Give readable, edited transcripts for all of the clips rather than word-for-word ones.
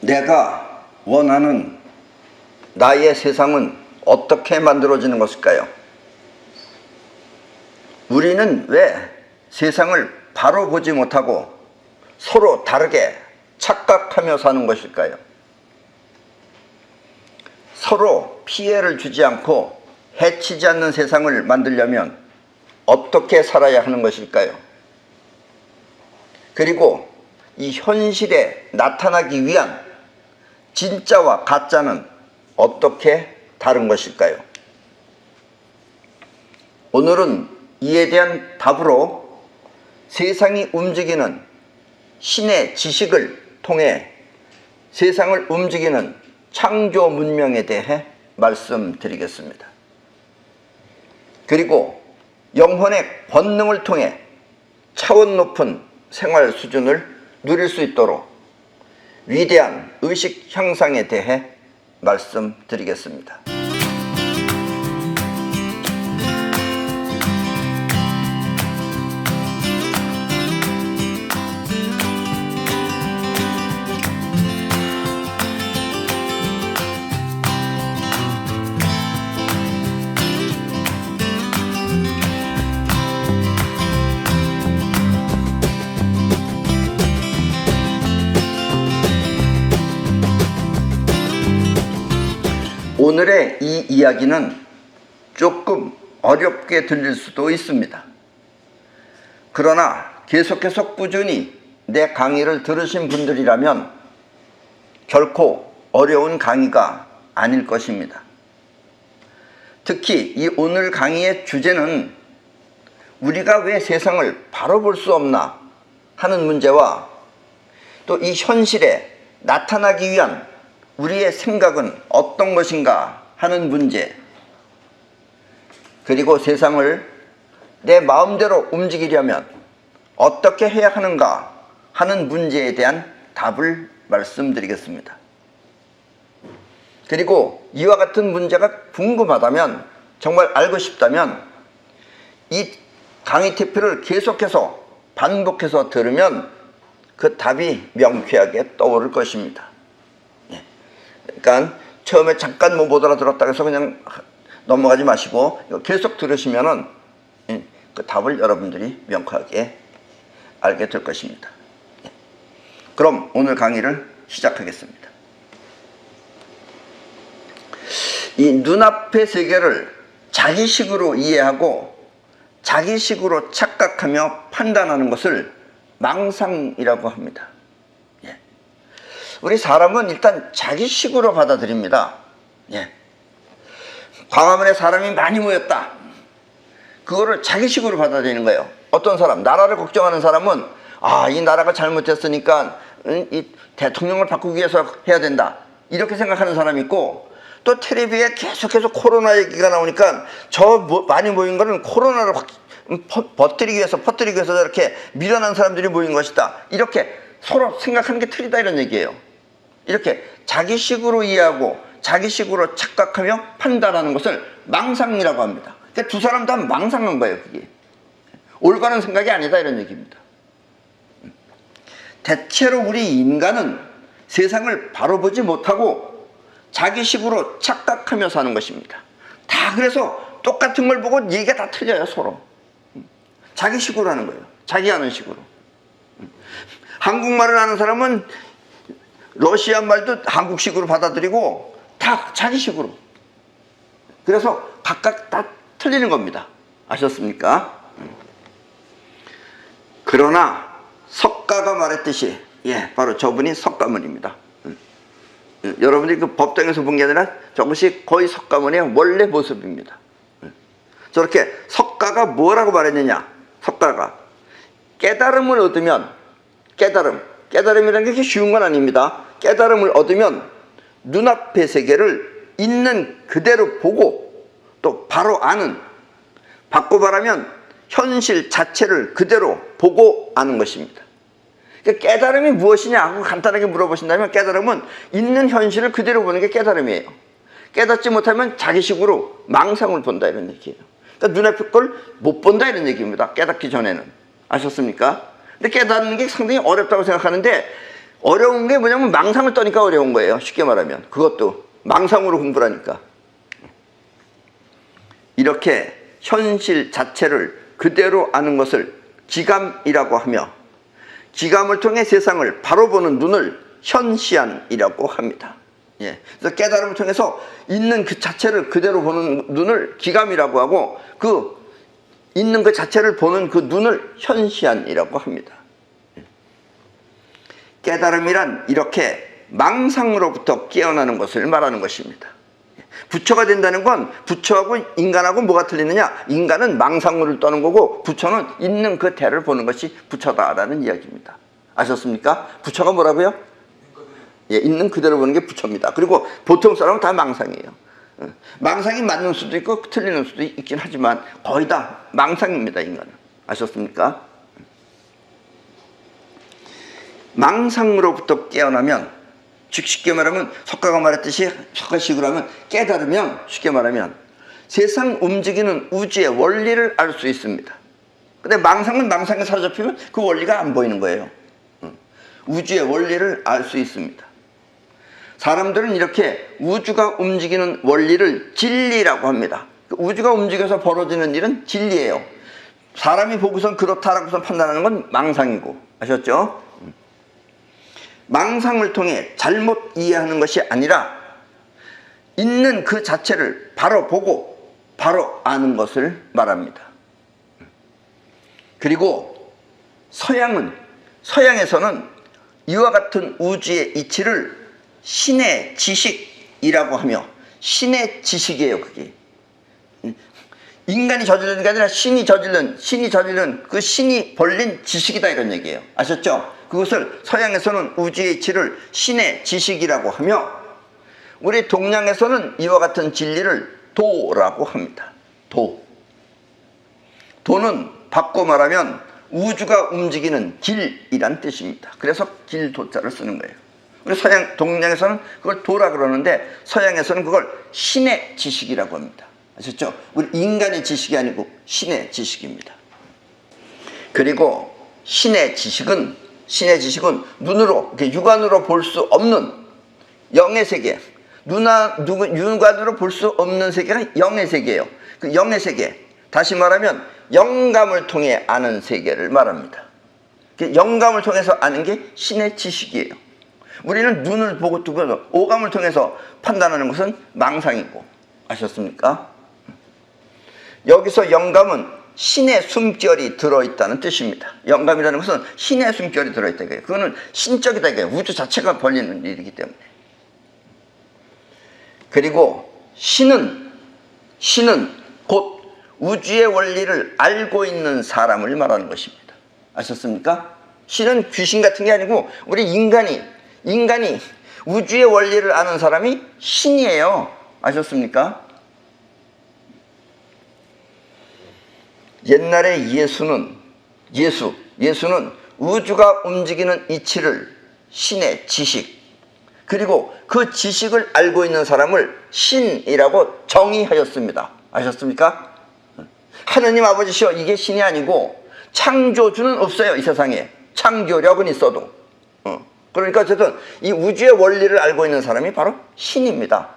내가 원하는 나의 세상은 어떻게 만들어지는 것일까요? 우리는 왜 세상을 바로 보지 못하고 서로 다르게 착각하며 사는 것일까요? 서로 피해를 주지 않고 해치지 않는 세상을 만들려면 어떻게 살아야 하는 것일까요? 그리고 이 현실에 나타나기 위한 진짜와 가짜는 어떻게 다른 것일까요? 오늘은 이에 대한 답으로 세상이 움직이는 신의 지식을 통해 세상을 움직이는 창조 문명에 대해 말씀드리겠습니다. 그리고 영혼의 권능을 통해 차원 높은 생활 수준을 누릴 수 있도록 위대한 의식 향상에 대해 말씀드리겠습니다. 오늘의 이 이야기는 조금 어렵게 들릴 수도 있습니다. 그러나 계속해서 꾸준히 내 강의를 들으신 분들이라면 결코 어려운 강의가 아닐 것입니다. 특히 이 오늘 강의의 주제는 우리가 왜 세상을 바로 볼 수 없나 하는 문제와 또 이 현실에 나타나기 위한 우리의 생각은 어떤 것인가 하는 문제, 그리고 세상을 내 마음대로 움직이려면 어떻게 해야 하는가 하는 문제에 대한 답을 말씀드리겠습니다. 그리고 이와 같은 문제가 궁금하다면, 정말 알고 싶다면 이 강의 TP를 계속해서 반복해서 들으면 그 답이 명쾌하게 떠오를 것입니다. 그러니까 처음에 잠깐 못 알아들었다고 해서 그냥 넘어가지 마시고 계속 들으시면은 그 답을 여러분들이 명확하게 알게 될 것입니다. 그럼 오늘 강의를 시작하겠습니다. 이 눈앞의 세계를 자기식으로 이해하고 자기식으로 착각하며 판단하는 것을 망상이라고 합니다. 우리 사람은 일단 자기식으로 받아들입니다. 광화문에 사람이 많이 모였다. 그거를 자기식으로 받아들이는 거예요. 어떤 사람, 나라를 걱정하는 사람은 이 나라가 잘못됐으니까 이 대통령을 바꾸기 위해서 해야 된다, 이렇게 생각하는 사람이 있고, 또 텔레비에 계속해서 코로나 얘기가 나오니까 많이 모인 거는 코로나를 퍼뜨리기 위해서 이렇게 밀어난 사람들이 모인 것이다, 이렇게 서로 생각하는 게 틀리다, 이런 얘기예요. 이렇게 자기식으로 이해하고 자기식으로 착각하며 판단하는 것을 망상이라고 합니다. 그러니까 두 사람 다 망상한 거예요. 그게 올바른 생각이 아니다, 이런 얘기입니다. 대체로 우리 인간은 세상을 바로 보지 못하고 자기식으로 착각하며 사는 것입니다. 다 그래서 똑같은 걸 보고 얘기가 다 틀려요, 서로. 자기식으로 하는 거예요. 자기 하는 식으로. 한국말을 하는 사람은 러시아 말도 한국식으로 받아들이고 다 자기식으로. 그래서 각각 다 틀리는 겁니다. 아셨습니까? 그러나 석가가 말했듯이, 바로 저분이 석가모니입니다. 여러분들이 그 법당에서 본 게 아니라 저것이 거의 석가모니의 원래 모습입니다. 저렇게 석가가 뭐라고 말했느냐? 석가가 깨달음을 얻으면, 깨달음이라는 게 그렇게 쉬운 건 아닙니다. 깨달음을 얻으면 눈앞의 세계를 있는 그대로 보고 또 바로 아는, 바꿔 말하면 현실 자체를 그대로 보고 아는 것입니다. 그러니까 깨달음이 무엇이냐 하고 간단하게 물어보신다면, 깨달음은 있는 현실을 그대로 보는 게 깨달음이에요. 깨닫지 못하면 자기식으로 망상을 본다, 이런 얘기예요. 그러니까 눈앞의 걸 못 본다, 이런 얘기입니다. 깨닫기 전에는. 아셨습니까? 근데 깨닫는 게 상당히 어렵다고 생각하는데 어려운 게 뭐냐면 망상을 떠니까 어려운 거예요. 쉽게 말하면. 그것도 망상으로 공부를 하니까. 이렇게 현실 자체를 그대로 아는 것을 기감이라고 하며, 기감을 통해 세상을 바로 보는 눈을 현시안이라고 합니다. 예. 그래서 깨달음을 통해서 있는 그 자체를 그대로 보는 눈을 기감이라고 하고, 그 있는 그 자체를 보는 그 눈을 현시안이라고 합니다. 깨달음이란 이렇게 망상으로부터 깨어나는 것을 말하는 것입니다. 부처가 된다는 건 부처하고 인간하고 뭐가 틀리느냐? 인간은 망상으로 떠는 거고 부처는 있는 그 대를 보는 것이 부처다라는 이야기입니다. 아셨습니까? 부처가 뭐라고요? 예, 있는 그대로 보는 게 부처입니다. 그리고 보통 사람은 다 망상이에요. 망상이 맞는 수도 있고 틀리는 수도 있긴 하지만 거의 다 망상입니다, 인간은. 아셨습니까? 망상으로부터 깨어나면, 즉 쉽게 말하면 석가가 말했듯이 석가식으로 하면 깨달으면, 쉽게 말하면 세상 움직이는 우주의 원리를 알 수 있습니다. 근데 망상은 망상에 사로잡히면 그 원리가 안 보이는 거예요. 우주의 원리를 알 수 있습니다. 사람들은 이렇게 우주가 움직이는 원리를 진리라고 합니다. 우주가 움직여서 벌어지는 일은 진리예요. 사람이 보고선 그렇다라고 판단하는 건 망상이고. 아셨죠? 망상을 통해 잘못 이해하는 것이 아니라 있는 그 자체를 바로 보고 바로 아는 것을 말합니다. 그리고 서양에서는 이와 같은 우주의 이치를 신의 지식이라고 하며, 신의 지식이에요, 그게. 인간이 저지르는 게 아니라 신이 저지른 그 신이 벌린 지식이다, 이런 얘기예요. 아셨죠? 그것을 서양에서는 우주의 이치를 신의 지식이라고 하며, 우리 동양에서는 이와 같은 진리를 도라고 합니다. 도는 바꿔 말하면 우주가 움직이는 길이란 뜻입니다. 그래서 길도자를 쓰는 거예요. 우리 동양에서는 그걸 도라 그러는데 서양에서는 그걸 신의 지식이라고 합니다. 아셨죠? 우리 인간의 지식이 아니고 신의 지식입니다. 그리고 신의 지식은 눈으로, 육안으로 볼 수 없는 영의 세계, 육안으로 볼 수 없는 세계가 영의 세계예요. 그 영의 세계, 다시 말하면 영감을 통해 아는 세계를 말합니다. 영감을 통해서 아는 게 신의 지식이에요. 우리는 눈을 보고 뜨고 오감을 통해서 판단하는 것은 망상이고. 아셨습니까? 여기서 영감은 신의 숨결이 들어있다는 뜻입니다. 영감이라는 것은 신의 숨결이 들어있다. 그거는 신적이다. 우주 자체가 벌리는 일이기 때문에. 그리고 신은 곧 우주의 원리를 알고 있는 사람을 말하는 것입니다. 아셨습니까? 신은 귀신 같은 게 아니고 우리 인간이 우주의 원리를 아는 사람이 신이에요. 아셨습니까? 옛날에 예수는 우주가 움직이는 이치를 신의 지식, 그리고 그 지식을 알고 있는 사람을 신이라고 정의하였습니다. 아셨습니까? 하느님 아버지시여, 이게 신이 아니고 창조주는 없어요, 이 세상에. 창조력은 있어도. 그러니까 어쨌든 이 우주의 원리를 알고 있는 사람이 바로 신입니다.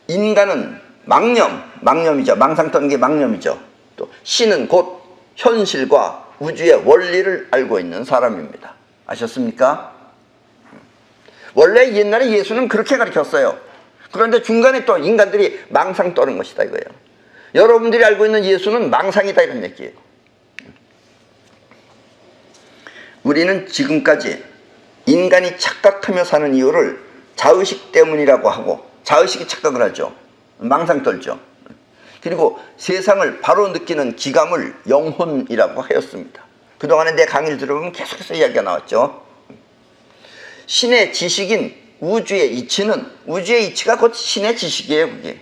인간은 망념이죠. 망상 떠는 게 망념이죠. 또 신은 곧 현실과 우주의 원리를 알고 있는 사람입니다. 아셨습니까? 원래 옛날에 예수는 그렇게 가르쳤어요. 그런데 중간에 또 인간들이 망상 떠는 것이다, 이거예요. 여러분들이 알고 있는 예수는 망상이다, 이런 얘기예요. 우리는 지금까지 인간이 착각하며 사는 이유를 자의식 때문이라고 하고, 자의식이 착각을 하죠. 망상 떨죠. 그리고 세상을 바로 느끼는 기감을 영혼이라고 하였습니다. 그동안에 내 강의를 들어보면 계속해서 이야기가 나왔죠. 신의 지식인 우주의 이치가 곧 신의 지식이에요. 그게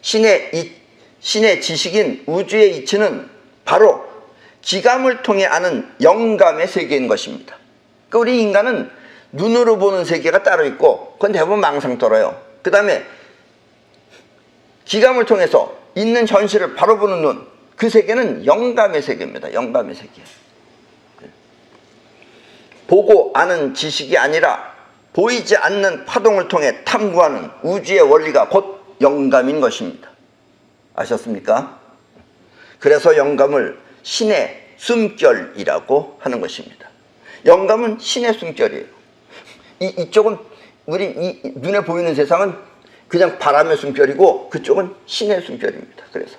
신의 지식인 우주의 이치는 바로 기감을 통해 아는 영감의 세계인 것입니다. 그러니까 우리 인간은 눈으로 보는 세계가 따로 있고, 그건 대부분 망상 떨어요. 그 다음에 기감을 통해서 있는 현실을 바로 보는 눈, 그 세계는 영감의 세계입니다. 영감의 세계. 보고 아는 지식이 아니라 보이지 않는 파동을 통해 탐구하는 우주의 원리가 곧 영감인 것입니다. 아셨습니까? 그래서 영감을 신의 숨결이라고 하는 것입니다. 영감은 신의 숨결이에요. 이쪽은 우리 이 눈에 보이는 세상은 그냥 바람의 숨결이고 그쪽은 신의 숨결입니다. 그래서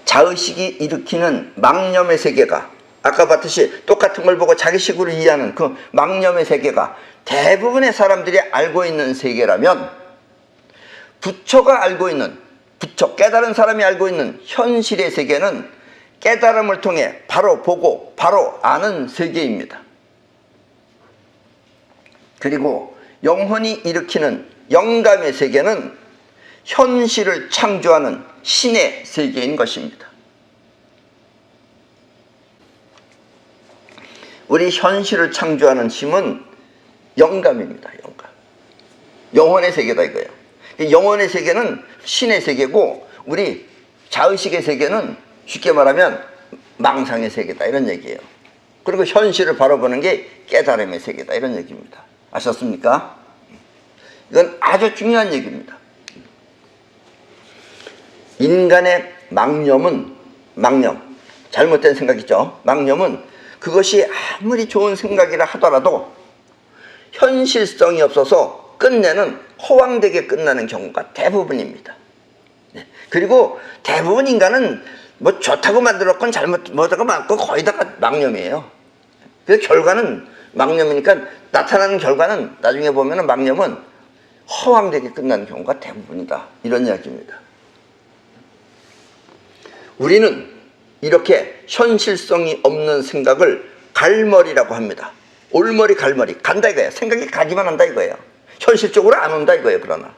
자의식이 일으키는 망념의 세계가 아까 봤듯이 똑같은 걸 보고 자기식으로 이해하는 그 망념의 세계가 대부분의 사람들이 알고 있는 세계라면 부처가 알고 있는 깨달은 사람이 알고 있는 현실의 세계는 깨달음을 통해 바로 보고 바로 아는 세계입니다. 그리고 영혼이 일으키는 영감의 세계는 현실을 창조하는 신의 세계인 것입니다. 우리 현실을 창조하는 힘은 영감입니다. 영감. 영혼의 세계다 이거예요. 영혼의 세계는 신의 세계고 우리 자의식의 세계는 쉽게 말하면 망상의 세계다 이런 얘기예요. 그리고 현실을 바라보는 게 깨달음의 세계다 이런 얘기입니다. 아셨습니까? 이건 아주 중요한 얘기입니다. 인간의 망념은 잘못된 생각이죠. 망념은 그것이 아무리 좋은 생각이라 하더라도 현실성이 없어서 끝내는 허황되게 끝나는 경우가 대부분입니다. 그리고 대부분 인간은 뭐 좋다고 만들었건 잘못하고 많고 거의 다 망념이에요. 그래서 결과는 망념이니까 나타나는 결과는 나중에 보면 망념은 허황되게 끝나는 경우가 대부분이다. 이런 이야기입니다. 우리는 이렇게 현실성이 없는 생각을 갈머리라고 합니다. 올머리 갈머리 간다 이거예요. 생각이 가기만 한다 이거예요. 현실적으로 안 온다 이거예요. 그러나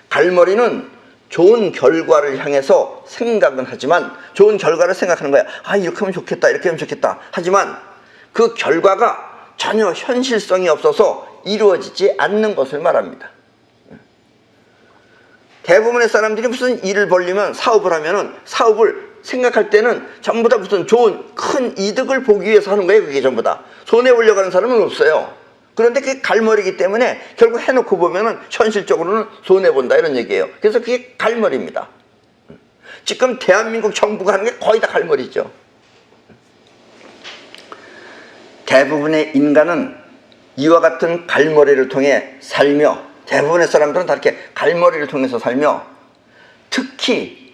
갈머리는 좋은 결과를 향해서 생각은 하지만 좋은 결과를 생각하는 거야. 아 이렇게 하면 좋겠다 이렇게 하면 좋겠다. 하지만 그 결과가 전혀 현실성이 없어서 이루어지지 않는 것을 말합니다. 대부분의 사람들이 무슨 일을 벌리면 사업을 하면은 사업을 생각할 때는 전부 다 무슨 좋은 큰 이득을 보기 위해서 하는 거예요. 그게 전부 다. 손해보려고 하는 사람은 없어요. 그런데 그게 갈머리이기 때문에 결국 해놓고 보면은 현실적으로는 손해본다 이런 얘기예요. 그래서 그게 갈머리입니다. 지금 대한민국 정부가 하는 게 거의 다 갈머리죠. 대부분의 인간은 이와 같은 갈머리를 통해 살며 대부분의 사람들은 다 이렇게 갈머리를 통해서 살며 특히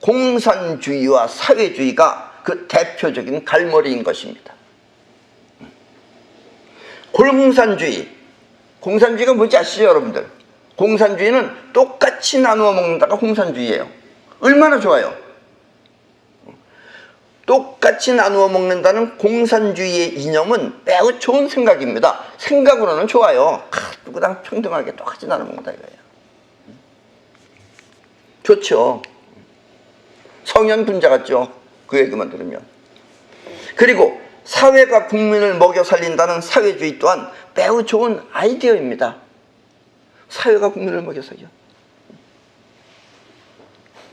공산주의와 사회주의가 그 대표적인 갈머리인 것입니다. 공산주의가 뭔지 아시죠 여러분들? 공산주의는 똑같이 나누어 먹는다가 공산주의예요. 얼마나 좋아요. 똑같이 나누어 먹는다는 공산주의의 이념은 매우 좋은 생각입니다. 생각으로는 좋아요. 누구랑 평등하게 똑같이 나눠 먹는다 이거예요. 좋죠. 성현 분자 같죠. 그 얘기만 들으면. 그리고 사회가 국민을 먹여 살린다는 사회주의 또한 매우 좋은 아이디어입니다. 사회가 국민을 먹여 살려.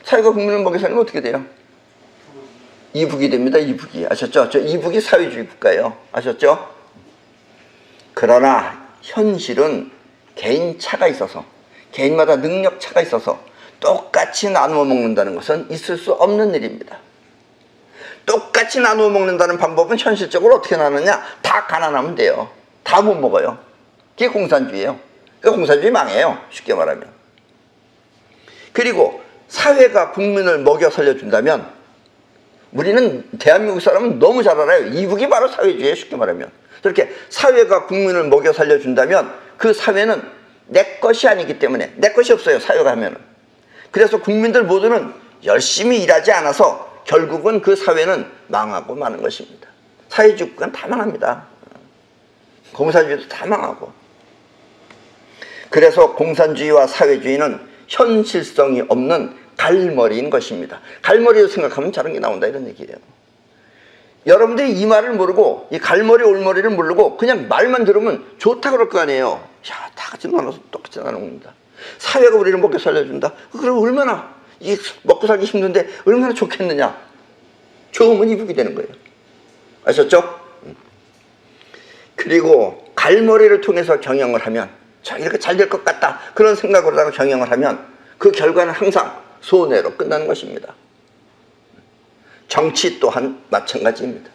사회가 국민을 먹여 살리면 어떻게 돼요? 이북이 됩니다. 이북이. 아셨죠? 저 이북이 사회주의 국가예요. 아셨죠? 그러나 현실은 개인 차가 있어서 개인마다 능력 차가 있어서 똑같이 나누어 먹는다는 것은 있을 수 없는 일입니다. 똑같이 나누어 먹는다는 방법은 현실적으로 어떻게 나누냐? 다 가난하면 돼요. 다 못 먹어요. 그게 공산주의예요. 그 공산주의 망해요. 쉽게 말하면. 그리고 사회가 국민을 먹여 살려준다면 우리는 대한민국 사람은 너무 잘 알아요. 이북이 바로 사회주의예요. 쉽게 말하면. 그렇게 사회가 국민을 먹여 살려준다면 그 사회는 내 것이 아니기 때문에 내 것이 없어요. 사회가 하면은. 그래서 국민들 모두는 열심히 일하지 않아서 결국은 그 사회는 망하고 마는 것입니다. 사회주의 국가는 다 망합니다. 공산주의도 다 망하고. 그래서 공산주의와 사회주의는 현실성이 없는 갈머리인 것입니다. 갈머리로 생각하면 저런 게 나온다 이런 얘기예요. 여러분들이 이 말을 모르고 이 갈머리 올머리를 모르고 그냥 말만 들으면 좋다 그럴 거 아니에요. 야, 다 같이 나눠서 똑같이 나눠먹는다. 사회가 우리를 먹여 살려준다. 그럼 얼마나 이 먹고 살기 힘든데 얼마나 좋겠느냐. 좋으면 이북이 되는 거예요. 아셨죠? 그리고 갈머리를 통해서 경영을 하면 자, 이렇게 잘 될 것 같다 그런 생각으로다가 경영을 하면 그 결과는 항상 손해로 끝나는 것입니다. 정치 또한 마찬가지입니다.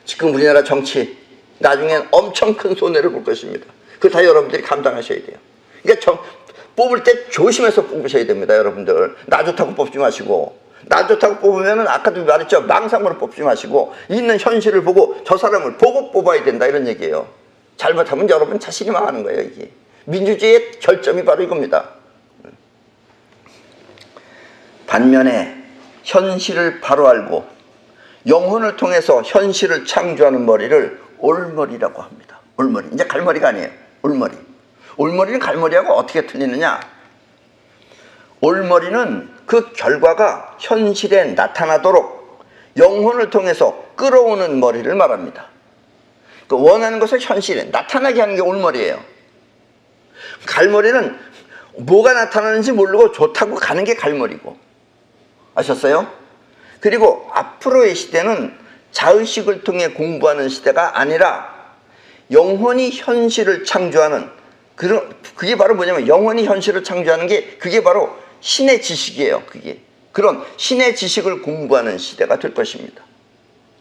지금 우리나라 정치 나중엔 엄청 큰 손해를 볼 것입니다. 그거 다 여러분들이 감당하셔야 돼요. 그러니까 뽑을 때 조심해서 뽑으셔야 됩니다. 여러분들 나 좋다고 뽑지 마시고, 나 좋다고 뽑으면은 아까도 말했죠, 망상으로 뽑지 마시고 있는 현실을 보고 저 사람을 보고 뽑아야 된다 이런 얘기예요. 잘못하면 여러분 자신이 망하는 거예요. 이게 민주주의의 결점이 바로 이겁니다. 반면에 현실을 바로 알고 영혼을 통해서 현실을 창조하는 머리를 올머리라고 합니다. 올머리. 이제 갈머리가 아니에요. 올머리. 올머리는 갈머리하고 어떻게 틀리느냐? 올머리는 그 결과가 현실에 나타나도록 영혼을 통해서 끌어오는 머리를 말합니다. 그 원하는 것을 현실에 나타나게 하는 게 올머리예요. 갈머리는 뭐가 나타나는지 모르고 좋다고 가는 게 갈머리고. 아셨어요? 그리고 앞으로의 시대는 자의식을 통해 공부하는 시대가 아니라 영혼이 현실을 창조하는, 그게 바로 뭐냐면 영혼이 현실을 창조하는 게 그게 바로 신의 지식이에요. 그게 그런 신의 지식을 공부하는 시대가 될 것입니다.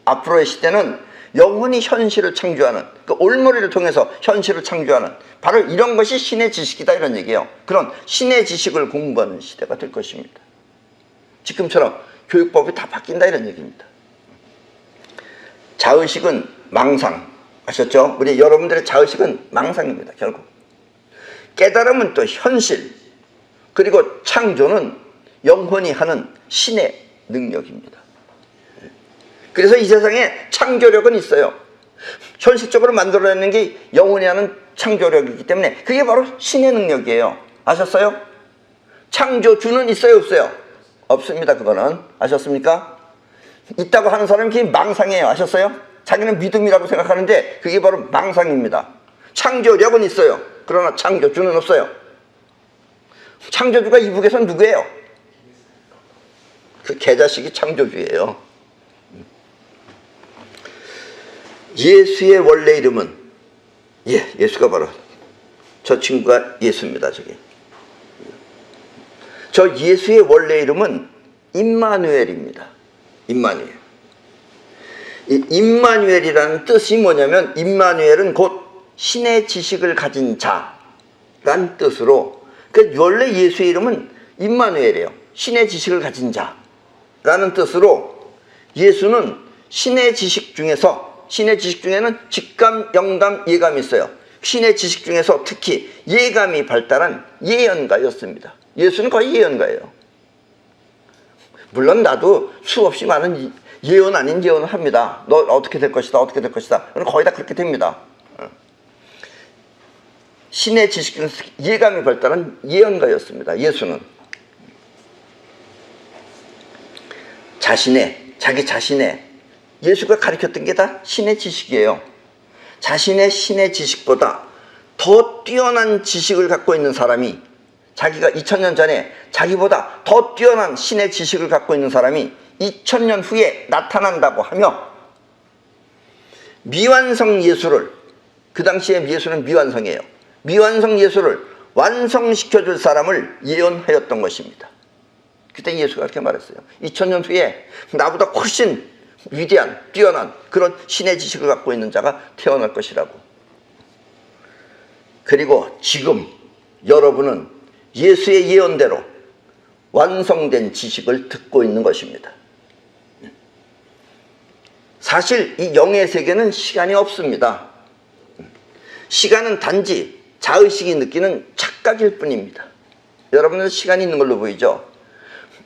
앞으로의 시대는 영혼이 현실을 창조하는, 그 올머리를 통해서 현실을 창조하는 바로 이런 것이 신의 지식이다 이런 얘기예요. 그런 신의 지식을 공부하는 시대가 될 것입니다. 지금처럼 교육법이 다 바뀐다 이런 얘기입니다. 자의식은 망상. 아셨죠? 우리 여러분들의 자의식은 망상입니다. 결국 깨달음은 또 현실, 그리고 창조는 영혼이 하는 신의 능력입니다. 그래서 이 세상에 창조력은 있어요. 현실적으로 만들어내는 게 영혼이 하는 창조력이기 때문에 그게 바로 신의 능력이에요. 아셨어요? 창조주는 있어요, 없어요? 없습니다. 그거는. 아셨습니까? 있다고 하는 사람이 그게 망상이에요. 아셨어요? 자기는 믿음이라고 생각하는데 그게 바로 망상입니다. 창조력은 있어요. 그러나 창조주는 없어요. 창조주가 이북에서는 누구예요? 그 개자식이 창조주예요. 예수의 원래 이름은, 예수가 바로 저 친구가 예수입니다. 저 예수의 원래 이름은 임마누엘입니다. 임마누엘. 이 임마누엘이라는 뜻이 뭐냐면, 임마누엘은 곧 신의 지식을 가진 자란 뜻으로, 그 원래 예수의 이름은 임마누엘이에요. 신의 지식을 가진 자라는 뜻으로, 예수는 신의 지식 중에는 직감, 영감, 예감이 있어요. 신의 지식 중에서 특히 예감이 발달한 예언가였습니다. 예수는 거의 예언가예요. 물론 나도 수없이 많은 예언 아닌 예언을 합니다. 너 어떻게 될 것이다, 어떻게 될 것이다. 거의 다 그렇게 됩니다. 신의 지식 중에서 예감이 발달한 예언가였습니다. 예수는 자기 자신의 예수가 가르쳤던 게 다 신의 지식이에요. 자신의 신의 지식보다 더 뛰어난 지식을 갖고 있는 사람이, 자기가 2000년 전에 자기보다 더 뛰어난 신의 지식을 갖고 있는 사람이 2000년 후에 나타난다고 하며, 미완성 예수를, 그 당시에 예수는 미완성이에요. 미완성 예수를 완성시켜줄 사람을 예언하였던 것입니다. 그때 예수가 그렇게 말했어요. 2000년 후에 나보다 훨씬 위대한, 뛰어난 그런 신의 지식을 갖고 있는 자가 태어날 것이라고. 그리고 지금 여러분은 예수의 예언대로 완성된 지식을 듣고 있는 것입니다. 사실 이 영의 세계는 시간이 없습니다. 시간은 단지 자의식이 느끼는 착각일 뿐입니다. 여러분은 시간이 있는 걸로 보이죠?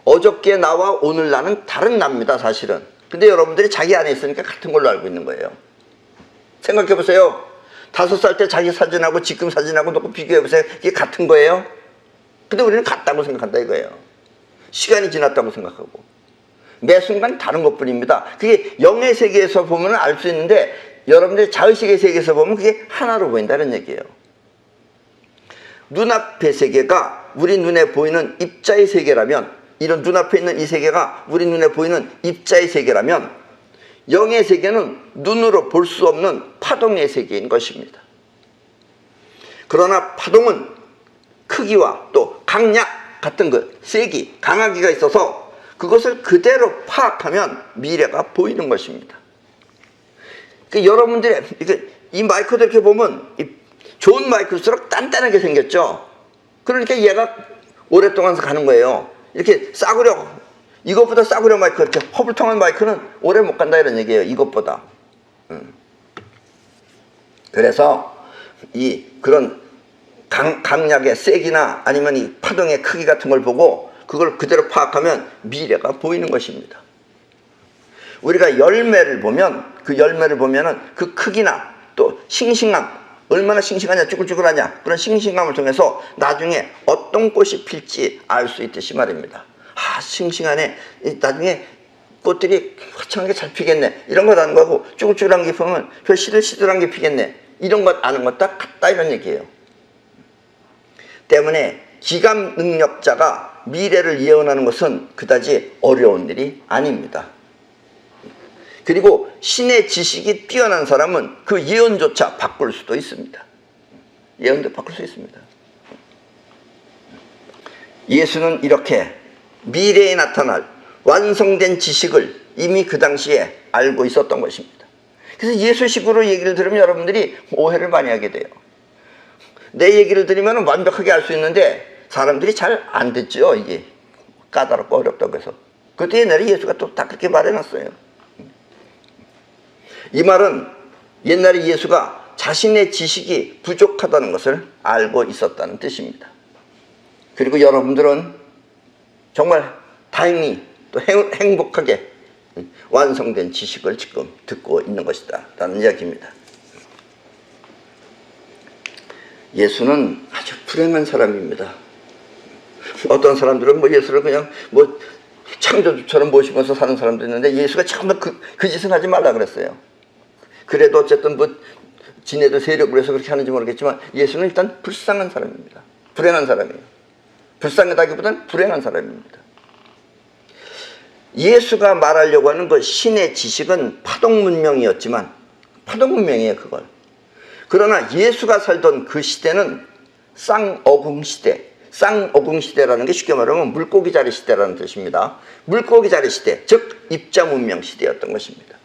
어저께 나와 오늘 나는 다른 납니다, 사실은. 근데 여러분들이 자기 안에 있으니까 같은 걸로 알고 있는 거예요. 생각해 보세요. 5살 때 자기 사진하고 지금 사진하고 놓고 비교해 보세요. 이게 같은 거예요? 근데 우리는 같다고 생각한다 이거예요. 시간이 지났다고 생각하고 매 순간 다른 것뿐입니다. 그게 영의 세계에서 보면 알 수 있는데, 여러분들이 자의식의 세계에서 보면 그게 하나로 보인다는 얘기예요. 눈앞의 세계가 우리 눈에 보이는 입자의 세계라면, 이런 눈앞에 있는 이 세계가 우리 눈에 보이는 입자의 세계라면, 영의 세계는 눈으로 볼 수 없는 파동의 세계인 것입니다. 그러나 파동은 크기와 또 강약 같은 것, 세기, 강하기가 있어서 그것을 그대로 파악하면 미래가 보이는 것입니다. 여러분들이 이 마이크도 이렇게 보면 좋은 마이크일수록 단단하게 생겼죠. 그러니까 얘가 오랫동안 가는 거예요. 이렇게 싸구려, 이것보다 싸구려 마이크, 이렇게 허불통한 마이크는 오래 못 간다 이런 얘기예요. 이것보다. 그래서 그런 강약의 세기나 아니면 이 파동의 크기 같은 걸 보고 그걸 그대로 파악하면 미래가 보이는 것입니다. 우리가 열매를 보면 그 열매를 보면은 그 크기나 또 싱싱함, 얼마나 싱싱하냐, 쭈글쭈글하냐, 그런 싱싱함을 통해서 나중에 어떤 꽃이 필지 알 수 있듯이 말입니다. 싱싱하네, 나중에 꽃들이 화창하게 잘 피겠네, 이런 것 아는 거고, 쭈글쭈글한 게 보면 저 시들시들한 게 피겠네, 이런 것 아는 것 다 같다 이런 얘기예요. 때문에 기감 능력자가 미래를 예언하는 것은 그다지 어려운 일이 아닙니다. 그리고 신의 지식이 뛰어난 사람은 그 예언조차 바꿀 수도 있습니다. 예언도 바꿀 수 있습니다. 예수는 이렇게 미래에 나타날 완성된 지식을 이미 그 당시에 알고 있었던 것입니다. 그래서 예수식으로 얘기를 들으면 여러분들이 오해를 많이 하게 돼요. 내 얘기를 들으면 완벽하게 알 수 있는데 사람들이 잘 안 듣죠. 이게 까다롭고 어렵다고 해서. 그것도 옛날에 예수가 또 다 그렇게 말해놨어요. 이 말은 옛날에 예수가 자신의 지식이 부족하다는 것을 알고 있었다는 뜻입니다. 그리고 여러분들은 정말 다행히 또 행복하게 완성된 지식을 지금 듣고 있는 것이다 라는 이야기입니다. 예수는 아주 불행한 사람입니다. 어떤 사람들은 예수를 그냥 창조주처럼 모시면서 사는 사람도 있는데 예수가 처음에 그 짓은 하지 말라 그랬어요. 그래도 어쨌든 지네들 세력으로 해서 그렇게 하는지 모르겠지만 예수는 일단 불쌍한 사람입니다. 불행한 사람이에요. 불쌍하다기보다는 불행한 사람입니다. 예수가 말하려고 하는 그 신의 지식은 파동 문명이었지만, 파동 문명이에요 그걸. 그러나 예수가 살던 그 시대는 쌍어궁 시대, 쌍어궁 시대라는 게 쉽게 말하면 물고기 자리 시대라는 뜻입니다. 물고기 자리 시대, 즉 입자 문명 시대였던 것입니다.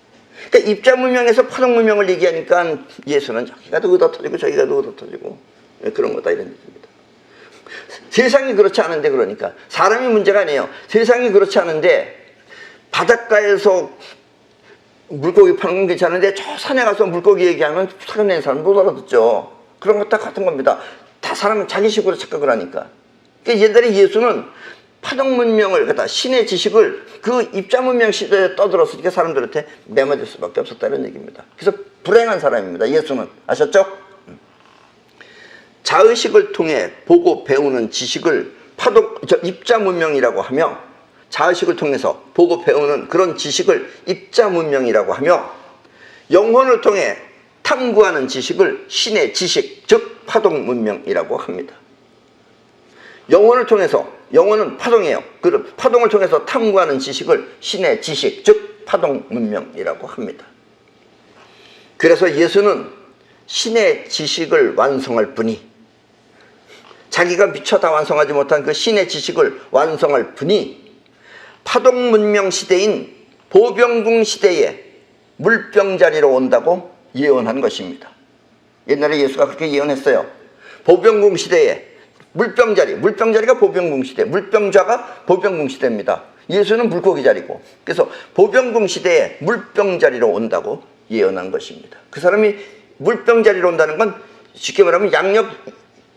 그러니까 입자 문명에서 파동 문명을 얘기하니까 예수는 저기가 더 얻어터지고 저기가 더 얻어터지고 그런 거다 이런 얘기입니다. 세상이 그렇지 않은데, 그러니까 사람이 문제가 아니에요. 세상이 그렇지 않은데 바닷가에서 물고기 파는 건 괜찮은데 저 산에 가서 물고기 얘기하면 살아낸 사람 못 알아듣죠. 그런 것 다 같은 겁니다. 다 사람은 자기식으로 착각을 하니까. 그러니까 옛날에 예수는 파동 문명을 갖다 신의 지식을 그 입자 문명 시대에 떠들었으니까 사람들한테 매맞을 수밖에 없었다는 얘기입니다. 그래서 불행한 사람입니다. 예수는. 아셨죠? 자의식을 통해 보고 배우는 지식을 입자 문명이라고 하며, 자의식을 통해서 보고 배우는 그런 지식을 입자 문명이라고 하며, 영혼을 통해 탐구하는 지식을 신의 지식, 즉 파동 문명이라고 합니다. 영혼을 통해서, 영혼은 파동이에요. 그 파동을 통해서 탐구하는 지식을 신의 지식, 즉 파동 문명이라고 합니다. 그래서 예수는 신의 지식을 완성할 분이, 자기가 미처 다 완성하지 못한 그 신의 지식을 완성할 분이 파동 문명 시대인 보병궁 시대에 물병자리로 온다고 예언한 것입니다. 옛날에 예수가 그렇게 예언했어요. 보병궁 시대에 물병자리가 보병궁 시대, 물병자가 보병궁 시대입니다. 예수는 물고기 자리고, 그래서 보병궁 시대에 물병자리로 온다고 예언한 것입니다. 그 사람이 물병자리로 온다는 건 쉽게 말하면 양력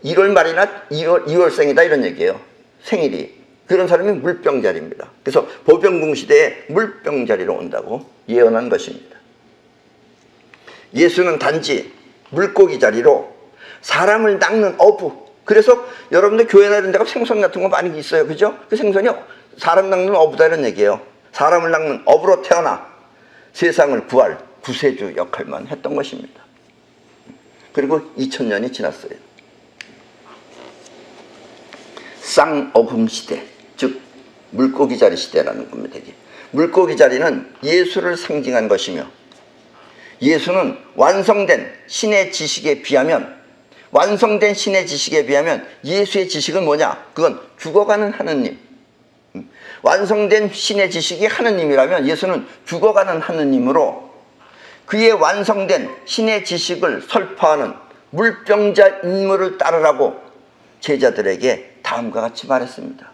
1월 말이나 2월생이다 이런 얘기예요. 생일이. 그런 사람이 물병자리입니다. 그래서 보병궁 시대에 물병자리로 온다고 예언한 것입니다. 예수는 단지 물고기 자리로 사람을 낚는 어부, 그래서 여러분들 교회나 이런 데가 생선 같은 거 많이 있어요. 그죠? 그 생선이 사람 낚는 어부다 이런 얘기예요. 사람을 낚는 어부로 태어나 세상을 구할 구세주 역할만 했던 것입니다. 그리고 2000년이 지났어요. 쌍어금 시대, 즉 물고기 자리 시대라는 겁니다. 이게. 물고기 자리는 예수를 상징한 것이며, 예수는 완성된 신의 지식에 비하면 예수의 지식은 뭐냐? 그건 죽어가는 하느님. 완성된 신의 지식이 하느님이라면 예수는 죽어가는 하느님으로 그의 완성된 신의 지식을 설파하는 물병자 인물을 따르라고 제자들에게 다음과 같이 말했습니다.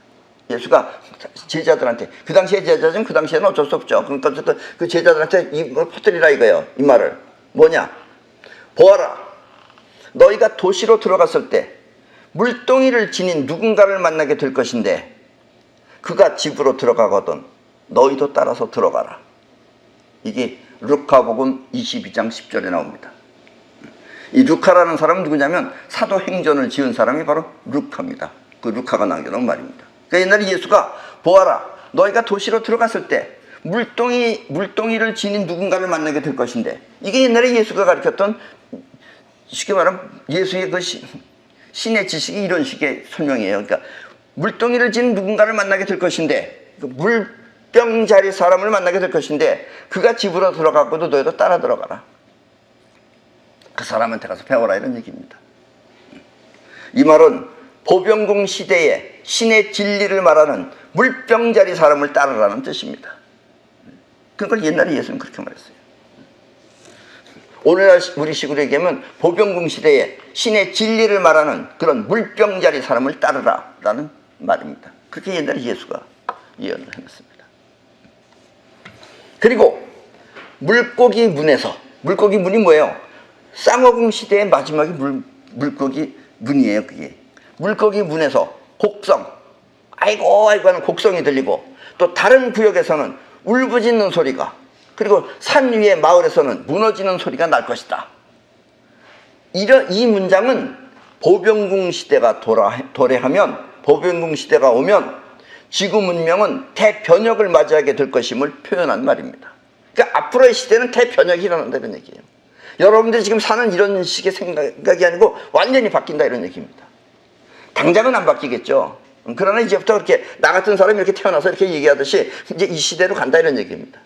예수가 제자들한테, 그 당시에 제자들은 그 당시에는 어쩔 수 없죠. 그러니까 그 제자들한테 이걸 퍼뜨리라 이거예요. 이 말을. 뭐냐? 보아라. 너희가 도시로 들어갔을 때 물동이를 지닌 누군가를 만나게 될 것인데 그가 집으로 들어가거든 너희도 따라서 들어가라. 이게 루카복음 22장 10절에 나옵니다. 이 루카라는 사람은 누구냐면 사도행전을 지은 사람이 바로 루카입니다. 그 루카가 남겨놓은 말입니다. 그러니까 옛날에 예수가 보아라. 너희가 도시로 들어갔을 때 물동이를 지닌 누군가를 만나게 될 것인데 이게 옛날에 예수가 가르쳤던 쉽게 말하면 예수의 그 신의 지식이 이런 식의 설명이에요. 그러니까 물동이를 지닌 누군가를 만나게 될 것인데 그 물병자리 사람을 만나게 될 것인데 그가 집으로 들어가고도 너희도 따라 들어가라. 그 사람한테 가서 배워라 이런 얘기입니다. 이 말은 보병궁 시대에 신의 진리를 말하는 물병자리 사람을 따르라는 뜻입니다. 그걸 옛날에 예수는 그렇게 말했어요. 오늘날 우리 식으로 얘기하면 보병궁 시대에 신의 진리를 말하는 그런 물병자리 사람을 따르라 라는 말입니다. 그렇게 옛날에 예수가 예언을 해놨습니다. 그리고 물고기 문이 뭐예요? 쌍어궁 시대의 마지막이 물고기 문이에요. 그게 물고기 문에서 곡성, 아이고 하는 곡성이 들리고 또 다른 구역에서는 울부짖는 소리가, 그리고 산 위의 마을에서는 무너지는 소리가 날 것이다. 이 문장은 보병궁 시대가 도래하면, 보병궁 시대가 오면 지구 문명은 대변혁을 맞이하게 될 것임을 표현한 말입니다. 그러니까 앞으로의 시대는 대변혁이 일어난다는 얘기예요. 여러분들이 지금 사는 이런 식의 생각이 아니고 완전히 바뀐다 이런 얘기입니다. 당장은 안 바뀌겠죠. 그러나 이제부터 그렇게 나 같은 사람이 이렇게 태어나서 이렇게 얘기하듯이 이제 이 시대로 간다 이런 얘기입니다.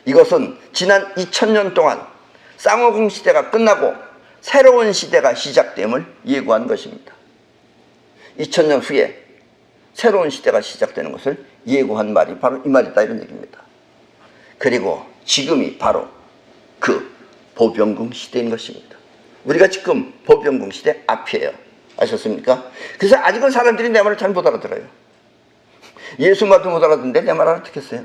이것은 지난 2000년 동안 쌍어궁 시대가 끝나고 새로운 시대가 시작됨을 예고한 것입니다. 2000년 후에 새로운 시대가 시작되는 것을 예고한 말이 바로 이 말이다 이런 얘기입니다. 그리고 지금이 바로 그 보병궁 시대인 것입니다. 우리가 지금 보병궁 시대 앞이에요. 아셨습니까? 그래서 아직은 사람들이 내 말을 잘 못 알아들어요. 예수 말도 못 알아듣는데 내 말 알아듣겠어요?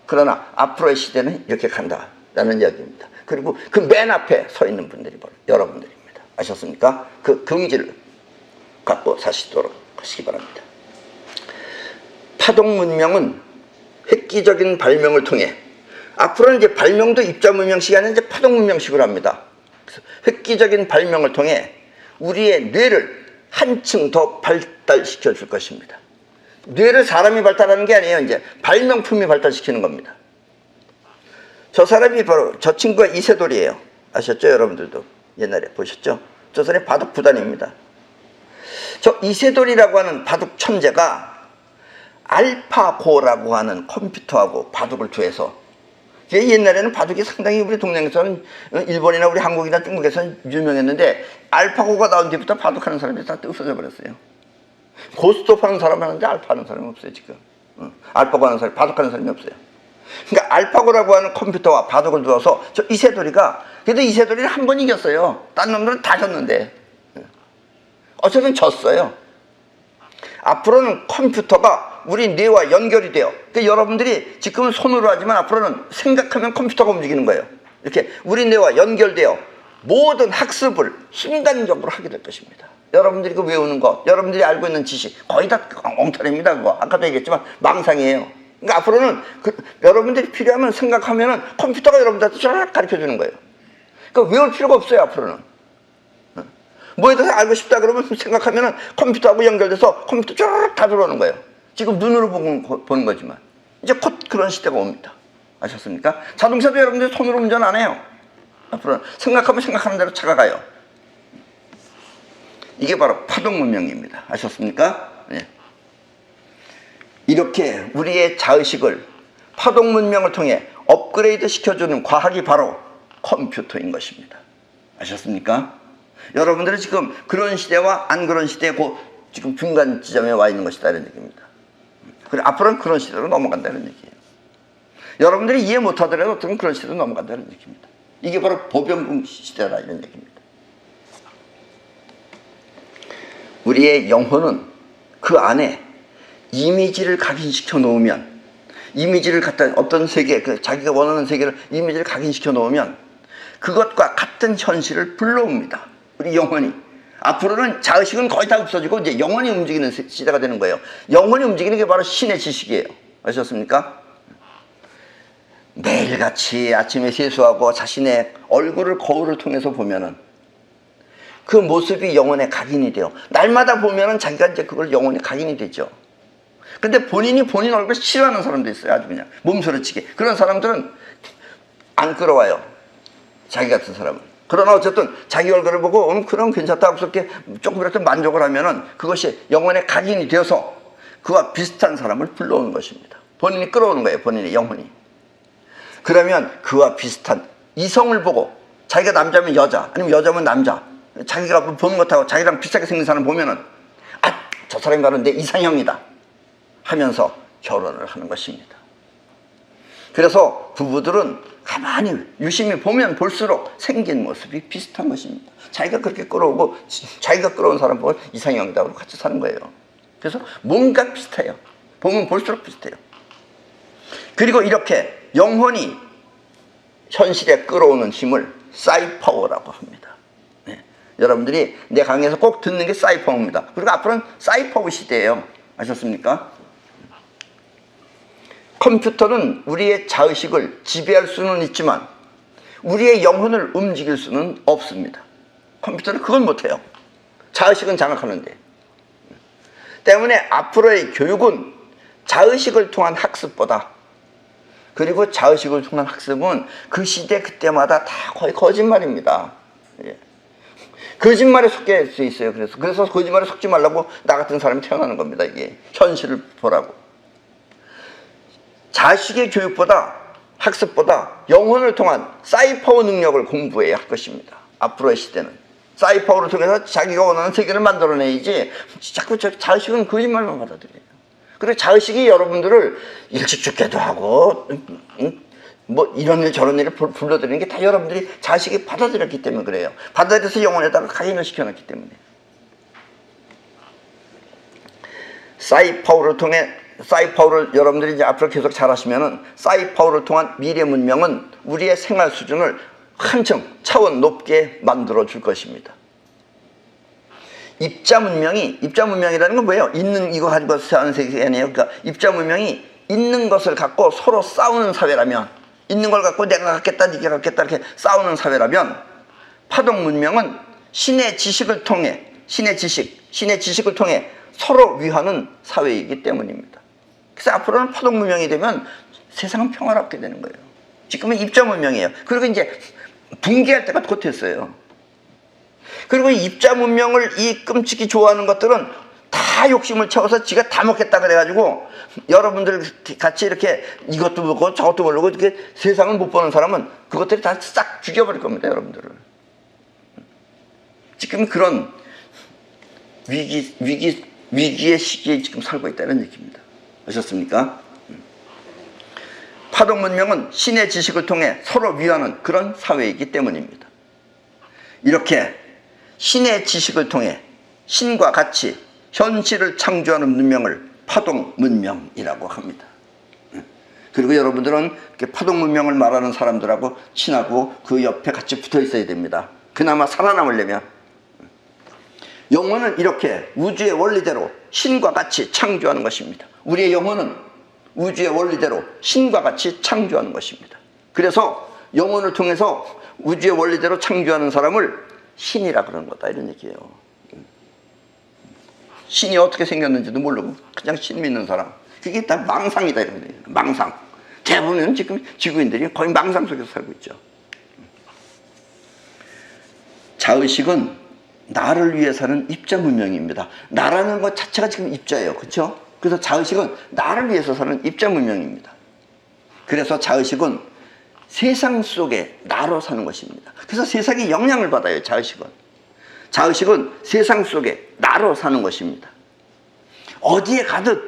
그러나 앞으로의 시대는 이렇게 간다라는 이야기입니다. 그리고 그 맨 앞에 서 있는 분들이 바로 여러분들입니다. 아셨습니까? 그 긍지를 갖고 사시도록 하시기 바랍니다. 파동 문명은 획기적인 발명을 통해, 앞으로는 이제 발명도 입자 문명식이 아니라 이제 파동 문명식으로 합니다. 그래서 획기적인 발명을 통해 우리의 뇌를 한층 더 발달시켜 줄 것입니다. 뇌를 사람이 발달하는 게 아니에요. 이제 발명품이 발달시키는 겁니다. 저 사람이 바로 저 친구가 이세돌이에요. 아셨죠? 여러분들도 옛날에 보셨죠? 저 사람이 바둑 구단입니다. 저 이세돌이라고 하는 바둑 천재가 알파고라고 하는 컴퓨터하고 바둑을 두해서, 옛날에는 바둑이 상당히 우리 동네에서는 일본이나 우리 한국이나 중국에서는 유명했는데 알파고가 나온 뒤부터 바둑하는 사람들이 다 없어져 버렸어요. 고스톱 하는 사람 하는데 알파 하는 사람이 없어요 지금. 알파고 하는 사람, 바둑하는 사람이 없어요. 그러니까 알파고라고 하는 컴퓨터와 바둑을 두어서 저 이세돌이가, 그래도 이세돌이를 한 번 이겼어요. 딴 놈들은 다 졌는데 어쨌든 졌어요. 앞으로는 컴퓨터가 우리 뇌와 연결이 돼요. 그러니까 여러분들이 지금은 손으로 하지만 앞으로는 생각하면 컴퓨터가 움직이는 거예요. 이렇게 우리 뇌와 연결되어 모든 학습을 순간적으로 하게 될 것입니다. 여러분들이 그 외우는 것, 여러분들이 알고 있는 지식 거의 다 엉터리입니다. 그거 아까도 얘기했지만 망상이에요. 그러니까 앞으로는 여러분들이 필요하면 생각하면 컴퓨터가 여러분들한테 쫙 가르쳐 주는 거예요. 그러니까 외울 필요가 없어요. 앞으로는 뭐에 대해서 알고 싶다 그러면 생각하면 컴퓨터하고 연결돼서 컴퓨터 쫙 다 들어오는 거예요. 지금 눈으로 보는 거지만 이제 곧 그런 시대가 옵니다. 아셨습니까? 자동차도 여러분들 손으로 운전 안 해요. 앞으로는 생각하면 생각하는 대로 차가 가요. 이게 바로 파동 문명입니다. 아셨습니까? 네. 이렇게 우리의 자의식을 파동 문명을 통해 업그레이드 시켜주는 과학이 바로 컴퓨터인 것입니다. 아셨습니까? 여러분들은 지금 그런 시대와 안 그런 시대에 지금 중간 지점에 와 있는 것이다 이런 얘기입니다. 그리고 앞으로는 그런 시대로 넘어간다는 얘기예요. 여러분들이 이해 못하더라도 어떤 그런 시대로 넘어간다는 얘기입니다. 이게 바로 보병금 시대다 이런 얘기입니다. 우리의 영혼은 그 안에 이미지를 각인시켜 놓으면, 이미지를 갖다 어떤 세계, 자기가 원하는 세계를 이미지를 각인시켜 놓으면 그것과 같은 현실을 불러옵니다. 우리 영혼이. 앞으로는 자의식은 거의 다 없어지고 이제 영혼이 움직이는 시대가 되는 거예요. 영혼이 움직이는 게 바로 신의 지식이에요. 아셨습니까? 매일같이 아침에 세수하고 자신의 얼굴을 거울을 통해서 보면은 그 모습이 영혼에 각인이 돼요. 날마다 보면은 자기가 이제 그걸 영혼에 각인이 되죠. 근데 본인이 본인 얼굴을 싫어하는 사람도 있어요. 아주 그냥 몸소리치게. 그런 사람들은 안 끌어와요. 자기 같은 사람은. 그러나 어쨌든 자기 얼굴을 보고 그럼 괜찮다 하고서 이렇게 조금이라도 만족을 하면은 그것이 영혼에 각인이 되어서 그와 비슷한 사람을 불러오는 것입니다. 본인이 끌어오는 거예요. 본인의 영혼이. 그러면 그와 비슷한 이성을 보고, 자기가 남자면 여자 아니면 여자면 남자, 자기가 보는 것하고 자기랑 비슷하게 생긴 사람 보면은 저 사람과는 내 이상형이다 하면서 결혼을 하는 것입니다. 그래서 부부들은 가만히 유심히 보면 볼수록 생긴 모습이 비슷한 것입니다. 자기가 그렇게 끌어오고 자기가 끌어온 사람 보고 이상형이다 그러고 같이 사는 거예요. 그래서 뭔가 비슷해요. 보면 볼수록 비슷해요. 그리고 이렇게 영혼이 현실에 끌어오는 힘을 사이파워라고 합니다. 네. 여러분들이 내 강의에서 꼭 듣는 게 사이파워입니다. 그리고 앞으로는 사이파워 시대예요. 아셨습니까? 컴퓨터는 우리의 자의식을 지배할 수는 있지만 우리의 영혼을 움직일 수는 없습니다. 컴퓨터는 그건 못해요. 자의식은 장악하는데. 때문에 앞으로의 교육은 자의식을 통한 학습보다, 그리고 자의식을 통한 학습은 그 시대 그때마다 다 거의 거짓말입니다. 예. 거짓말에 속게 수 있어요. 그래서 거짓말에 속지 말라고 나 같은 사람이 태어나는 겁니다. 이게 현실을 보라고. 자식의 교육보다, 학습보다 영혼을 통한 사이파워 능력을 공부해야 할 것입니다. 앞으로의 시대는 사이파워를 통해서 자기가 원하는 세계를 만들어내야지 자꾸 자의식은 거짓말만 받아들여요. 그리고 자의식이 여러분들을 일찍 죽게도 하고 뭐 이런 일 저런 일을 불러들이는 게 다 여러분들이 자의식이 받아들였기 때문에 그래요. 받아들여서 영혼에다가 각인을 시켜놨기 때문에. 사이파워를 여러분들이 이제 앞으로 계속 잘 하시면은 사이파워를 통한 미래 문명은 우리의 생활 수준을 한층 차원 높게 만들어 줄 것입니다. 입자 문명이라는 건 뭐예요? 있는 이거 가지고 사는 세계 아니에요. 그러니까 입자 문명이 있는 것을 갖고 서로 싸우는 사회라면, 있는 걸 갖고 내가 갖겠다, 네가 갖겠다 이렇게 싸우는 사회라면, 파동 문명은 신의 지식을 통해 서로 위하는 사회이기 때문입니다. 그래서 앞으로는 파동 문명이 되면 세상은 평화롭게 되는 거예요. 지금은 입자 문명이에요. 그리고 이제 붕괴할 때가 곧 됐어요. 그리고 입자 문명을 이 끔찍이 좋아하는 것들은 다 욕심을 채워서 지가 다 먹겠다 그래가지고 여러분들 같이 이렇게 이것도 먹고 저것도 모르고 이렇게 세상을 못 보는 사람은 그것들이 다 싹 죽여버릴 겁니다. 여러분들을. 지금 그런 위기의 시기에 지금 살고 있다는 얘기입니다. 아셨습니까? 파동 문명은 신의 지식을 통해 서로 위하는 그런 사회이기 때문입니다. 이렇게 신의 지식을 통해 신과 같이 현실을 창조하는 문명을 파동 문명이라고 합니다. 그리고 여러분들은 파동 문명을 말하는 사람들하고 친하고 그 옆에 같이 붙어 있어야 됩니다. 그나마 살아남으려면. 영혼은 이렇게 우주의 원리대로 신과 같이 창조하는 것입니다. 우리의 영혼은 우주의 원리대로 신과 같이 창조하는 것입니다. 그래서 영혼을 통해서 우주의 원리대로 창조하는 사람을 신이라 그러는 거다 이런 얘기예요. 신이 어떻게 생겼는지도 모르고 그냥 신 믿는 사람, 그게 다 망상이다 이런 거예요. 망상. 대부분 지금 지구인들이 거의 망상 속에서 살고 있죠. 자의식은 나를 위해 사는 입자 문명입니다. 나라는 것 자체가 지금 입자예요. 그렇죠? 그래서 자의식은 나를 위해서 사는 입자 문명입니다. 그래서 자의식은 세상 속에 나로 사는 것입니다. 그래서 세상에 영향을 받아요. 자의식은. 자의식은 세상 속에 나로 사는 것입니다. 어디에 가든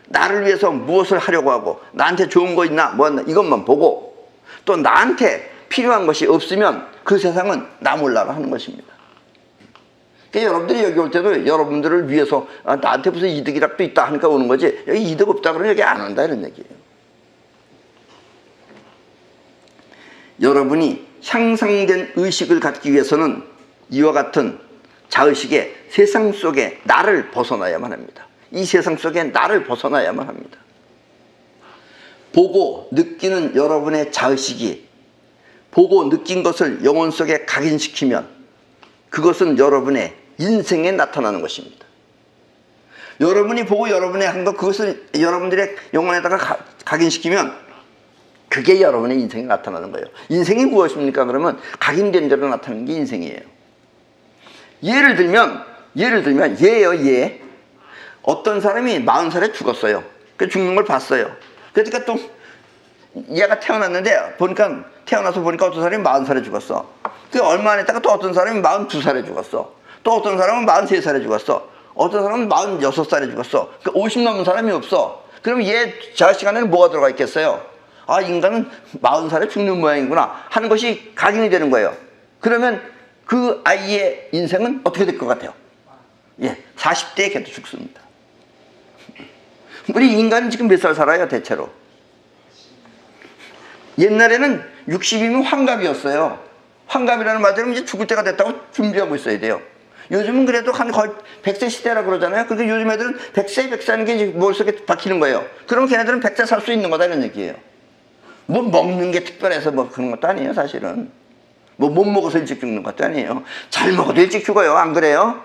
나를 위해서 무엇을 하려고 하고 나한테 좋은 거 있나 뭐 있나 이것만 보고 또 나한테 필요한 것이 없으면 그 세상은 나 몰라라 하는 것입니다. 그러니까 여러분들이 여기 올 때도 여러분들을 위해서 나한테 무슨 이득이라도 있다 하니까 오는 거지 여기 이득 없다 그러면 여기 안 온다 이런 얘기예요. 여러분이 향상된 의식을 갖기 위해서는 이와 같은 자의식의 세상 속에 나를 벗어나야만 합니다. 이 세상 속에 나를 벗어나야만 합니다. 보고 느끼는 여러분의 자의식이 보고 느낀 것을 영혼 속에 각인시키면 그것은 여러분의 인생에 나타나는 것입니다. 여러분이 보고 여러분이 한 것 그것을 여러분들의 영혼에다가 각인시키면 그게 여러분의 인생에 나타나는 거예요. 인생이 무엇입니까? 그러면 각인된 대로 나타나는 게 인생이에요. 예를 들면 얘예요. 어떤 사람이 40살에 죽었어요. 그 죽는 걸 봤어요. 그러니까 또 얘가 태어나서 보니까 어떤 사람이 40살에 죽었어. 그 얼마 안 있다가 또 어떤 사람이 42살에 죽었어. 또 어떤 사람은 43살에 죽었어. 어떤 사람은 46살에 죽었어. 그 50 넘은 사람이 없어. 그럼 얘 자식 안에는 뭐가 들어가 있겠어요? 아, 인간은 40살에 죽는 모양이구나 하는 것이 각인이 되는 거예요. 그러면 그 아이의 인생은 어떻게 될 것 같아요? 40대에 걔도 죽습니다. 우리 인간은 지금 몇 살 살아요, 대체로? 옛날에는 60이면 환갑이었어요. 환갑이라는 말대로 이제 죽을 때가 됐다고 준비하고 있어야 돼요. 요즘은 그래도 한 거의 100세 시대라 그러잖아요. 그러니까 요즘 애들은 100세 하는 게 이제 머릿속에 박히는 거예요. 그러면 걔네들은 100세 살 수 있는 거다 이런 얘기예요. 뭐 먹는 게 특별해서 뭐 그런 것도 아니에요, 사실은. 뭐 못 먹어서 일찍 죽는 것도 아니에요. 잘 먹어도 일찍 죽어요. 안 그래요?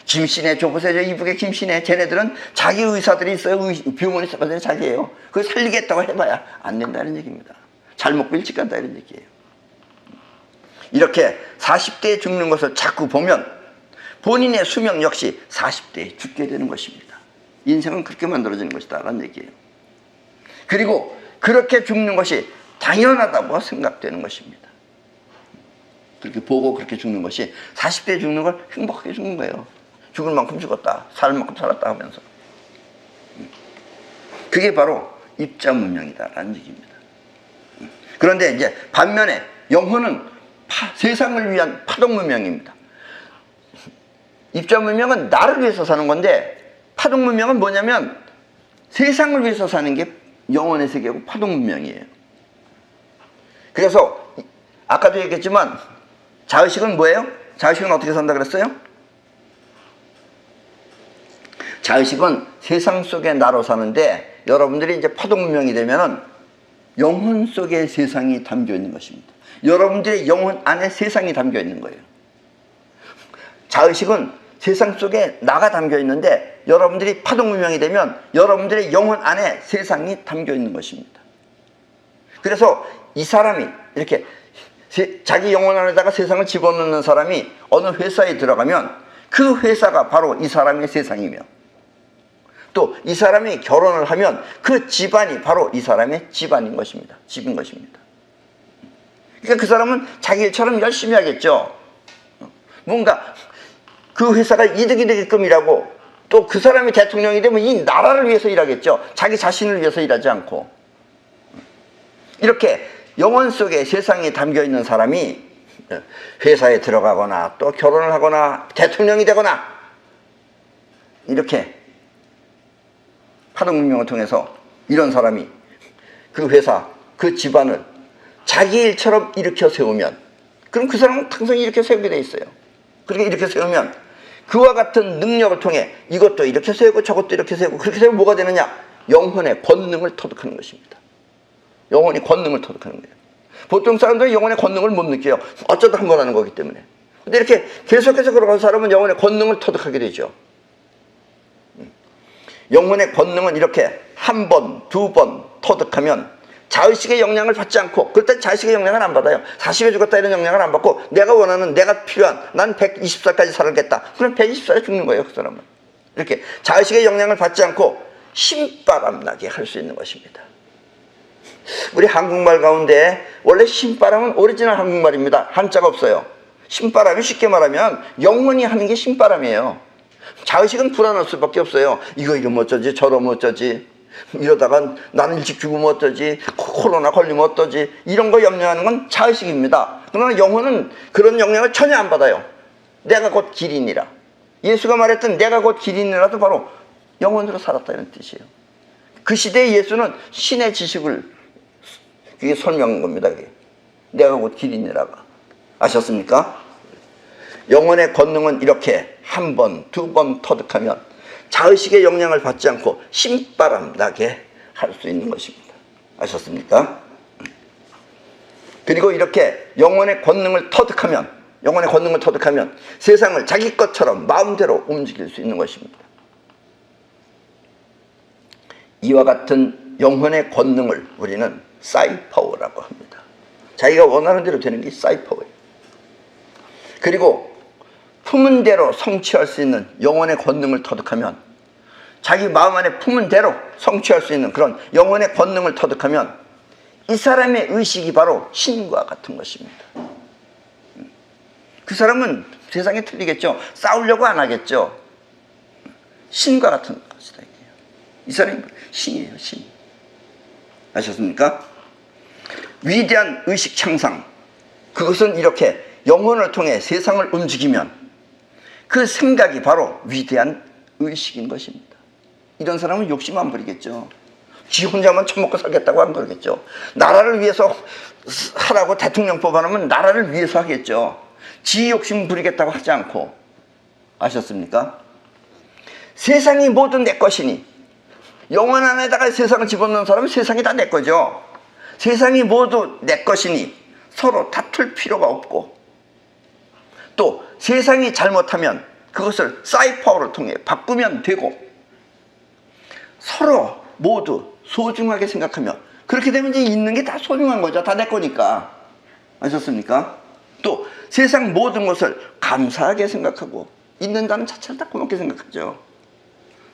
김씨네 줘보세요. 이북의 김씨네. 쟤네들은 자기 의사들이 있어요. 병원이 있어가지고 자기예요. 그걸 살리겠다고 해봐야 안 된다는 얘기입니다. 잘 먹고 일찍 간다 이런 얘기예요. 이렇게 40대에 죽는 것을 자꾸 보면 본인의 수명 역시 40대에 죽게 되는 것입니다. 인생은 그렇게 만들어지는 것이다 라는 얘기예요. 그리고 그렇게 죽는 것이 당연하다고 생각되는 것입니다. 그렇게 보고 그렇게 죽는 것이 40대에 죽는 걸 행복하게 죽는 거예요. 죽을 만큼 죽었다. 살 만큼 살았다 하면서. 그게 바로 입자문명이다라는 얘기입니다. 그런데 이제 반면에 영혼은 세상을 위한 파동문명입니다. 입자문명은 나를 위해서 사는 건데 파동문명은 뭐냐면 세상을 위해서 사는 게 영혼의 세계고 파동문명이에요. 그래서 아까도 얘기했지만 자의식은 뭐예요? 자의식은 어떻게 산다 그랬어요? 자의식은 세상 속에 나로 사는데 여러분들이 이제 파동문명이 되면은 영혼 속에 세상이 담겨 있는 것입니다. 여러분들의 영혼 안에 세상이 담겨 있는 거예요. 자의식은 세상 속에 나가 담겨 있는데 여러분들이 파동문명이 되면 여러분들의 영혼 안에 세상이 담겨 있는 것입니다. 그래서 이 사람이 이렇게 자기 영혼 안에다가 세상을 집어넣는 사람이 어느 회사에 들어가면 그 회사가 바로 이 사람의 세상이며 또 이 사람이 결혼을 하면 그 집안이 바로 이 사람의 집안인 것입니다. 집인 것입니다. 그러니까 그 사람은 자기 일처럼 열심히 하겠죠. 뭔가 그 회사가 이득이 되게끔 일하고 또 그 사람이 대통령이 되면 이 나라를 위해서 일하겠죠. 자기 자신을 위해서 일하지 않고. 이렇게 영혼 속에 세상이 담겨있는 사람이 회사에 들어가거나 또 결혼을 하거나 대통령이 되거나 이렇게 파동문명을 통해서 이런 사람이 그 회사, 그 집안을 자기 일처럼 일으켜 세우면 그럼 그 사람은 항상 이렇게 세우게 돼 있어요. 그렇게 이렇게 세우면 그와 같은 능력을 통해 이것도 이렇게 세우고 저것도 이렇게 세우고 그렇게 세우면 뭐가 되느냐? 영혼의 권능을 터득하는 것입니다. 영혼이 권능을 터득하는 거예요. 보통 사람들은 영혼의 권능을 못 느껴요. 어쩌다 한 번 하는 거기 때문에. 근데 이렇게 계속해서 걸어가는 사람은 영혼의 권능을 터득하게 되죠. 영혼의 권능은 이렇게 한 번, 두 번 터득하면 자의식의 영향을 받지 않고 그럴 때 자의식의 영향을 안 받아요. 40에 죽었다 이런 영향을 안 받고 내가 원하는 내가 필요한 난 120살까지 살겠다. 그럼 120살에 죽는 거예요. 그 사람은. 이렇게 자의식의 영향을 받지 않고 신바람 나게 할 수 있는 것입니다. 우리 한국말 가운데 원래 신바람은 오리지널 한국말입니다. 한자가 없어요. 신바람이 쉽게 말하면 영혼이 하는 게 신바람이에요. 자의식은 불안할 수밖에 없어요. 이거 이러면 어쩌지, 저러면 어쩌지, 이러다가 나는 일찍 죽으면 어쩌지, 코로나 걸리면 어떠지, 이런 거 염려하는 건 자의식입니다. 그러나 영혼은 그런 영향을 전혀 안 받아요. 내가 곧 길이니라. 예수가 말했던 내가 곧 길이니라도 바로 영혼으로 살았다 이런 뜻이에요. 그 시대의 예수는 신의 지식을 그게 설명한 겁니다. 그게. 내가 곧 길이니라가. 아셨습니까? 영혼의 권능은 이렇게 한 번, 두 번 터득하면 자의식의 영향을 받지 않고 신바람 나게 할 수 있는 것입니다. 아셨습니까? 그리고 이렇게 영혼의 권능을 터득하면 세상을 자기 것처럼 마음대로 움직일 수 있는 것입니다. 이와 같은 영혼의 권능을 우리는 사이파워라고 합니다. 자기가 원하는 대로 되는 게 사이파워예요. 그리고 품은 대로 성취할 수 있는 영혼의 권능을 터득하면, 자기 마음 안에 품은 대로 성취할 수 있는 그런 영혼의 권능을 터득하면 이 사람의 의식이 바로 신과 같은 것입니다. 그 사람은 세상에 틀리겠죠. 싸우려고 안 하겠죠. 신과 같은 것이다. 이 사람이 신이에요, 신. 아셨습니까? 위대한 의식 창상, 그것은 이렇게 영혼을 통해 세상을 움직이면 그 생각이 바로 위대한 의식인 것입니다. 이런 사람은 욕심 안 부리겠죠. 지 혼자만 처먹고 살겠다고 안 그러겠죠. 나라를 위해서 하라고 대통령 뽑아놓으면 나라를 위해서 하겠죠. 지 욕심 부리겠다고 하지 않고. 아셨습니까? 세상이 모두 내 것이니, 영혼 안에다가 세상을 집어넣는 사람은 세상이 다 내 거죠. 세상이 모두 내 것이니 서로 다툴 필요가 없고, 또 세상이 잘못하면 그것을 사이파워를 통해 바꾸면 되고, 서로 모두 소중하게 생각하며, 그렇게 되면 이제 있는 게 다 소중한 거죠. 다 내 거니까. 아셨습니까? 또 세상 모든 것을 감사하게 생각하고, 있는다는 자체를 다 고맙게 생각하죠.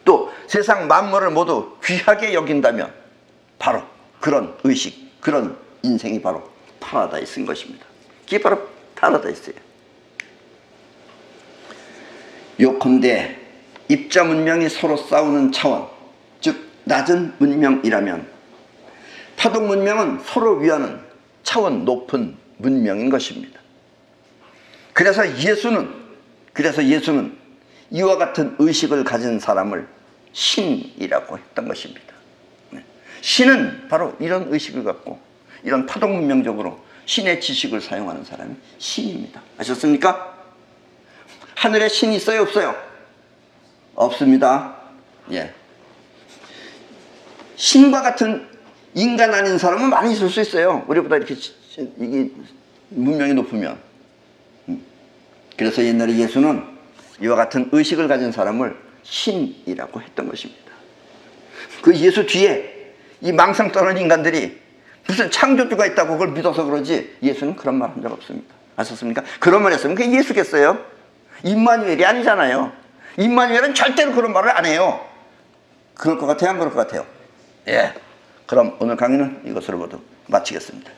또 세상 만물을 모두 귀하게 여긴다면 바로 그런 의식, 그런 인생이 바로 파라다이스인 것입니다. 그게 바로 파라다이스예요. 요컨대 입자 문명이 서로 싸우는 차원, 즉 낮은 문명이라면 파동 문명은 서로 위하는 차원 높은 문명인 것입니다. 그래서 예수는 이와 같은 의식을 가진 사람을 신이라고 했던 것입니다. 신은 바로 이런 의식을 갖고 이런 파동 문명적으로 신의 지식을 사용하는 사람이 신입니다. 아셨습니까? 하늘에 신이 있어요, 없어요? 없습니다. 예. 신과 같은 인간 아닌 사람은 많이 있을 수 있어요. 우리보다 이렇게 이게 문명이 높으면. 그래서 옛날에 예수는 이와 같은 의식을 가진 사람을 신이라고 했던 것입니다. 그 예수 뒤에 이 망상 떠는 인간들이 무슨 창조주가 있다고 그걸 믿어서 그러지, 예수는 그런 말 한 적 없습니다. 아셨습니까? 그런 말 했으면 그게 예수겠어요? 임마누엘이 아니잖아요. 임마누엘은 절대로 그런 말을 안 해요. 그럴 것 같아요, 안 그럴 것 같아요? 예. 그럼 오늘 강의는 이것으로 모두 마치겠습니다.